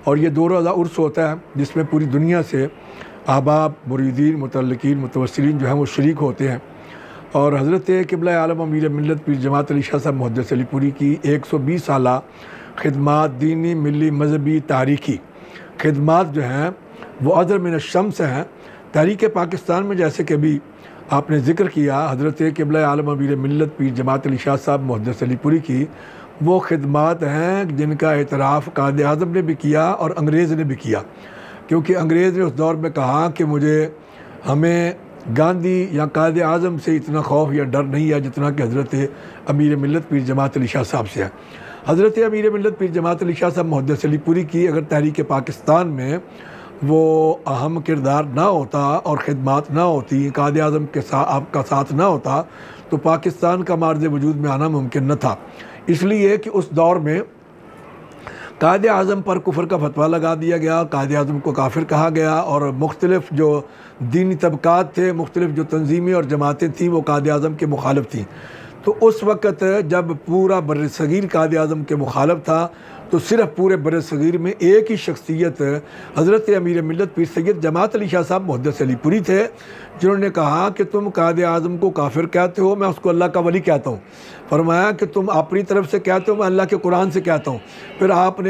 और ये दो रोज़ा उर्स होता है जिसमें पूरी दुनिया से अहबाब, मुरीदीन, मुतल्लिकीन, मुतवस्सिलीन जो हैं वो शरीक होते हैं। और हज़रत क़िबला आलम अमीर मिल्लत पीर जमात अली शाह साहब मुहद्दिस अलीपुरी की 120 साला खिदमात, दीनी, मिली, मजहबी, तारीख़ी खिदमात जो हैं वो अज़र मिन अश-शम्स हैं। तहरीक पाकिस्तान में जैसे कि अभी आपने ज़िक्र किया, हज़रत क़िबला आलम अमीर मिल्लत पीर जमात अली शाह साहब मुहद्दिस अलीपुरी की वो खिदमात हैं जिनका एतराफ़ कायद आज़म ने भी किया और अंग्रेज़ ने भी किया। क्योंकि अंग्रेज़ ने उस दौर में कहा कि हमें गांधी या कायद आज़म से इतना खौफ या डर नहीं है जितना कि हज़रत अमीर मिल्लत पीर जमात अली शाह साहब से है। हज़रत अमीर मिल्लत पीर जमात अली शाह साहब मुहद्दिस अलीपुरी की अगर तहरीक पाकिस्तान में वो अहम किरदार ना होता और ख़िदमात ना होती, कायद आज़म के साथ आपका साथ ना होता, तो पाकिस्तान का मार्ज़ वजूद में आना मुमकिन न था। इसलिए कि उस दौर में कायद आज़म पर कुफ़र का फतवा लगा दिया गया, कायद आज़म को काफिर कहा गया और मुख्तलिफ़ जो दीनी तबक़ात थे, मुख्तलिफ़ जो तंजीमें और जमातें थीं वो कायद आज़म के मुखालिफ थीं। तो उस वक़्त जब पूरा बर्र-ए-सग़ीर कायद आज़म के मुखालिफ था, तो सिर्फ़ पूरे बर्र-ए-सग़ीर में एक ही शख्सियत हज़रत अमीर मिल्लत पीर सैयद जमात अली शाह साहब मुहद्दिस अलीपुरी थे, जिन्होंने कहा कि तुम कायद आज़म को काफिर कहते हो, मैं उसको अल्लाह का वली कहता हूँ। फरमाया कि तुम अपनी तरफ से कहते हो, मैं अल्लाह के कुरान से कहता हूँ। फिर आपने